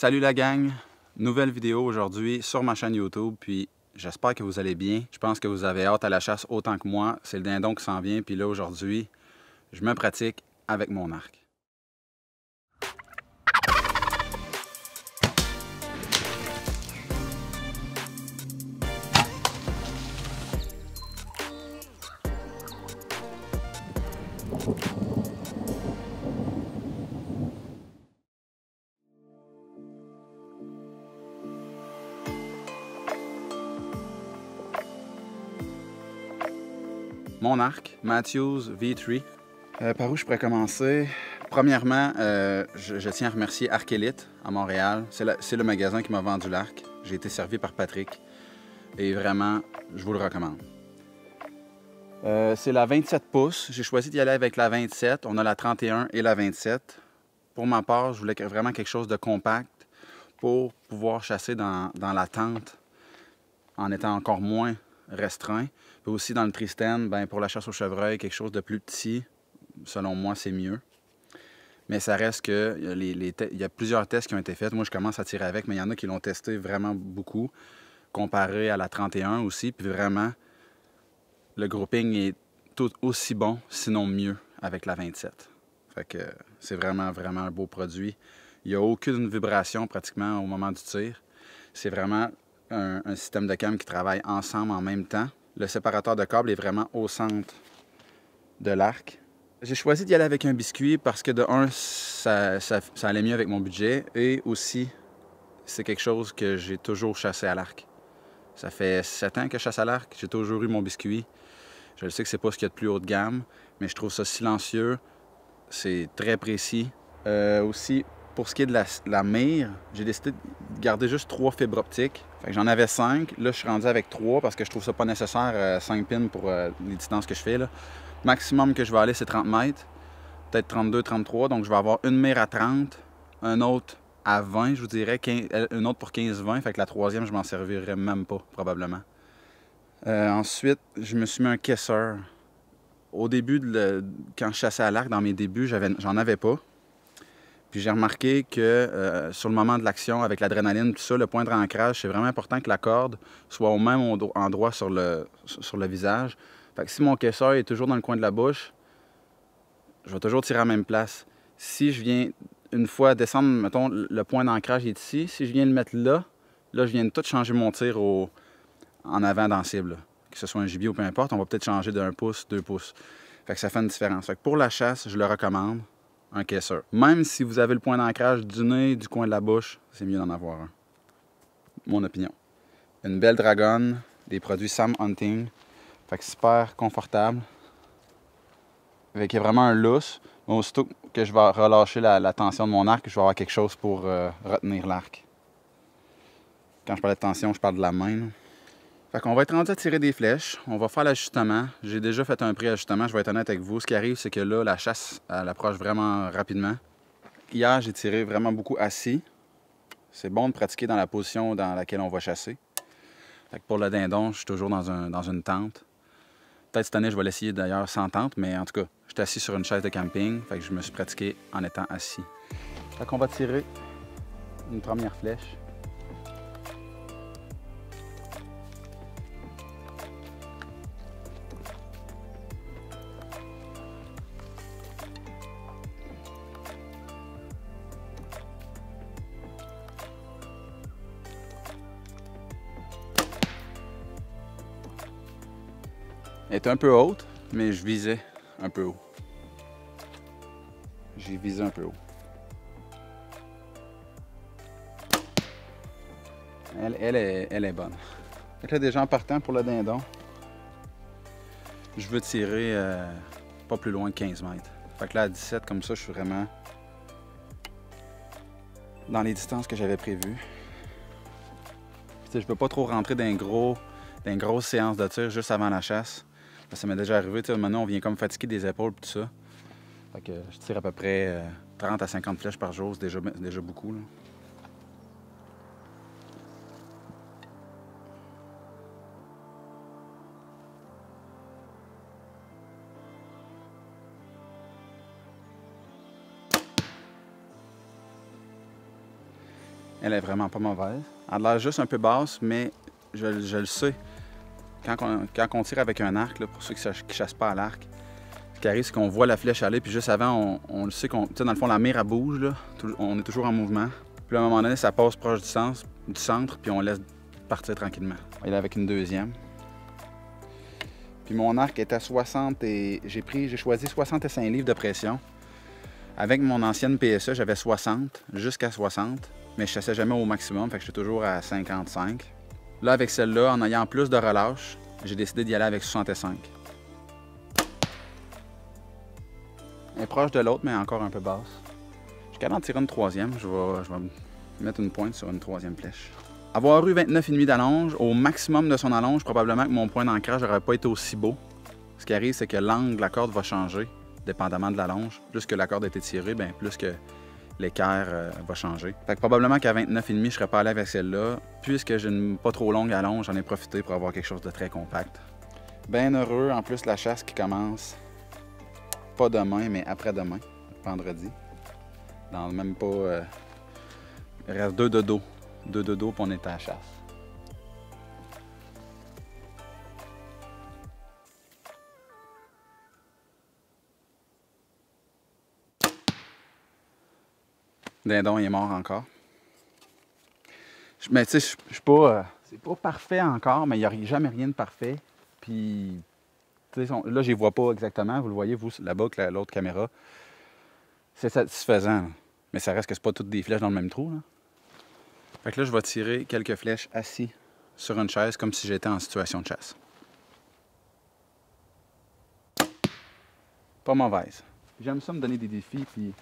Salut la gang! Nouvelle vidéo aujourd'hui sur ma chaîne YouTube, puis j'espère que vous allez bien. Je pense que vous avez hâte à la chasse autant que moi. C'est le dindon qui s'en vient, puis là aujourd'hui, je me pratique avec mon arc. Mon arc, Matthews V3. Par où je pourrais commencer? Premièrement, je tiens à remercier Arc Elite à Montréal. C'est le magasin qui m'a vendu l'arc. J'ai été servi par Patrick. Et vraiment, je vous le recommande. C'est la 27 pouces. J'ai choisi d'y aller avec la 27. On a la 31 et la 27. Pour ma part, je voulais vraiment quelque chose de compact pour pouvoir chasser dans la tente en étant encore moins restreint. Puis aussi dans le Tristan, ben, pour la chasse au chevreuil, quelque chose de plus petit, selon moi, c'est mieux. Mais ça reste que il y a plusieurs tests qui ont été faits. Moi, je commence à tirer avec, mais il y en a qui l'ont testé vraiment beaucoup, comparé à la 31 aussi. Puis vraiment, le grouping est tout aussi bon, sinon mieux, avec la 27. Fait que c'est vraiment un beau produit. Il n'y a aucune vibration pratiquement au moment du tir. C'est vraiment un système de cam qui travaille ensemble en même temps. Le séparateur de câble est vraiment au centre de l'arc. J'ai choisi d'y aller avec un biscuit parce que de un, ça allait mieux avec mon budget et aussi, c'est quelque chose que j'ai toujours chassé à l'arc. Ça fait 7 ans que je chasse à l'arc, j'ai toujours eu mon biscuit. Je sais que c'est pas ce qu'il y a de plus haut de gamme, mais je trouve ça silencieux, c'est très précis. Aussi, pour ce qui est de la mire, j'ai décidé de garder juste 3 fibres optiques. J'en avais 5. Là, je suis rendu avec 3 parce que je trouve ça pas nécessaire, 5 pins pour les distances que je fais. Là. Maximum que je vais aller, c'est 30 mètres. Peut-être 32, 33. Donc, je vais avoir une mire à 30, un autre à 20, je vous dirais, une autre pour 15-20. Fait que la troisième, je m'en servirai même pas, probablement. Ensuite, je me suis mis un caisseur. Au début, quand je chassais à l'arc, dans mes débuts, j'en avais pas. Puis j'ai remarqué que sur le moment de l'action, avec l'adrénaline, tout ça, le point de rancrage, c'est vraiment important que la corde soit au même endroit sur le visage. Fait que si mon caisseur est toujours dans le coin de la bouche, je vais toujours tirer à la même place. Si je viens une fois descendre, mettons, le point d'ancrage est ici, si je viens le mettre là, je viens de tout changer mon tir en avant dans la cible. Que ce soit un gibier ou peu importe, on va peut-être changer d'1 pouce, 2 pouces. Fait que ça fait une différence. Fait que pour la chasse, je le recommande, un caisseur. Même si vous avez le point d'ancrage du nez, du coin de la bouche, c'est mieux d'en avoir un. Mon opinion. Une belle dragonne, des produits Sam Hunting. Fait que super confortable. Fait qu'il y a vraiment un lousse. Mais aussitôt que je vais relâcher la tension de mon arc, je vais avoir quelque chose pour retenir l'arc. Quand je parle de tension, je parle de la main. Là. Fait qu'on va être rendu à tirer des flèches. On va faire l'ajustement. J'ai déjà fait un pré-ajustement, je vais être honnête avec vous. Ce qui arrive, c'est que là, la chasse, elle approche vraiment rapidement. Hier, j'ai tiré vraiment beaucoup assis. C'est bon de pratiquer dans la position dans laquelle on va chasser. Fait que pour le dindon, je suis toujours dans une tente. Peut-être cette année, je vais l'essayer d'ailleurs sans tente, mais en tout cas, je suis assis sur une chaise de camping. Fait que je me suis pratiqué en étant assis. Fait qu'on va tirer une première flèche. Elle est un peu haute, mais je visais un peu haut. J'ai visé un peu haut. Elle est bonne. Fait que là, déjà en partant pour le dindon, je veux tirer pas plus loin de 15 mètres. Fait que là, à 17, comme ça, je suis vraiment dans les distances que j'avais prévues. Puis, je peux pas trop rentrer dans une grosse séance de tir juste avant la chasse. Ça m'est déjà arrivé, maintenant on vient comme fatigué des épaules et tout ça. Fait que je tire à peu près 30 à 50 flèches par jour, c'est déjà beaucoup. Là. Elle est vraiment pas mauvaise. Elle a l'air juste un peu basse, mais je le sais. Quand on tire avec un arc, là, pour ceux qui ne chassent pas à l'arc, ce qui arrive, c'est qu'on voit la flèche aller, puis juste avant, on le sait qu'on. Tu sais, dans le fond, la mire, elle bouge, là. On est toujours en mouvement. Puis à un moment donné, ça passe proche du centre, puis on laisse partir tranquillement. Il est avec une deuxième. Puis mon arc est à 60 et j'ai choisi 65 livres de pression. Avec mon ancienne PSE, j'avais 60, jusqu'à 60, mais je chassais jamais au maximum, fait que j'étais toujours à 55. Là, avec celle-là, en ayant plus de relâche, j'ai décidé d'y aller avec 65. Elle est proche de l'autre, mais encore un peu basse. Je suis capable d'en tirer une troisième. Je vais mettre une pointe sur une troisième flèche. Avoir eu 29,5 d'allonge, au maximum de son allonge, probablement que mon point d'ancrage n'aurait pas été aussi beau. Ce qui arrive, c'est que l'angle de la corde va changer, dépendamment de l'allonge. Plus que la corde a été tirée, bien, plus que l'équerre va changer. Fait que probablement qu'à 29,5, je ne serais pas allé avec celle-là. Puisque j'ai une pas trop longue allonge, j'en ai profité pour avoir quelque chose de très compact. Bien heureux, en plus la chasse qui commence, pas demain, mais après-demain, vendredi. Dans même pas... il reste 2 dodos. 2 dodos, puis on est à la chasse. Dindon, il est mort encore. Mais tu sais, je suis pas... c'est pas parfait encore, mais il n'y a jamais rien de parfait. Puis, tu sais, là, je les vois pas exactement. Vous le voyez, vous, là-bas, que l'autre caméra. C'est satisfaisant, là. Mais ça reste que c'est pas toutes des flèches dans le même trou, là. Fait que là, je vais tirer quelques flèches assis sur une chaise, comme si j'étais en situation de chasse. Pas mauvaise. J'aime ça me donner des défis, puis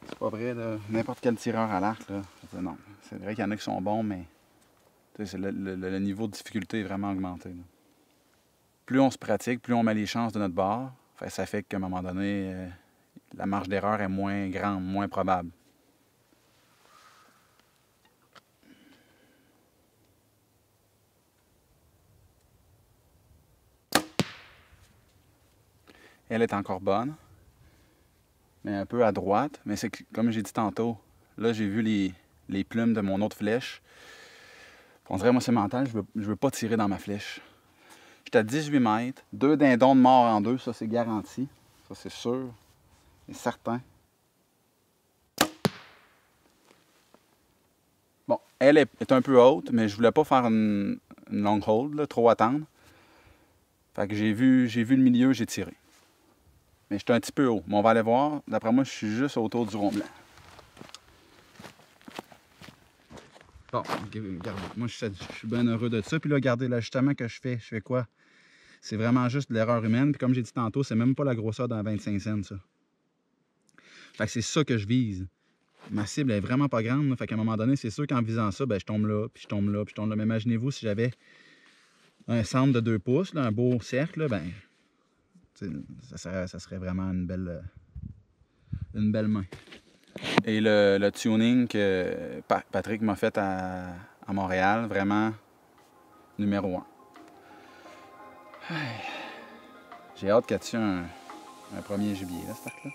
c'est pas vrai, n'importe quel tireur à l'arc, là. Non, c'est vrai qu'il y en a qui sont bons, mais le niveau de difficulté est vraiment augmenté, là. Plus on se pratique, plus on met les chances de notre bord. Ça fait qu'à un moment donné, la marge d'erreur est moins grande, moins probable. Elle est encore bonne, mais un peu à droite. Mais c'est comme j'ai dit tantôt, là j'ai vu les plumes de mon autre flèche. On dirait, moi c'est mental, je veux pas tirer dans ma flèche. J'étais à 18 mètres, 2 dindons de mort en 2, ça c'est garanti. Ça c'est sûr et certain. Bon, elle est un peu haute, mais je voulais pas faire une long hold, là, trop attendre. Fait que j'ai vu le milieu, j'ai tiré. Mais j'étais un petit peu haut. Mais on va aller voir. D'après moi, je suis juste autour du rond blanc. Bon, regardez. Moi, je suis bien heureux de ça. Puis là, regardez l'ajustement que je fais quoi? C'est vraiment juste de l'erreur humaine. Puis comme j'ai dit tantôt, c'est même pas la grosseur dans 25 cents, ça. Fait que c'est ça que je vise. Ma cible est vraiment pas grande. Là. Fait qu'à un moment donné, c'est sûr qu'en visant ça, ben, je tombe là, puis je tombe là, puis je tombe là. Mais imaginez-vous si j'avais un centre de 2 pouces, là, un beau cercle, là, ben, ça serait vraiment une belle main. Et le tuning que Patrick m'a fait à Montréal, vraiment numéro 1. J'ai hâte qu'il y ait un premier gibier, là, cet arc-là.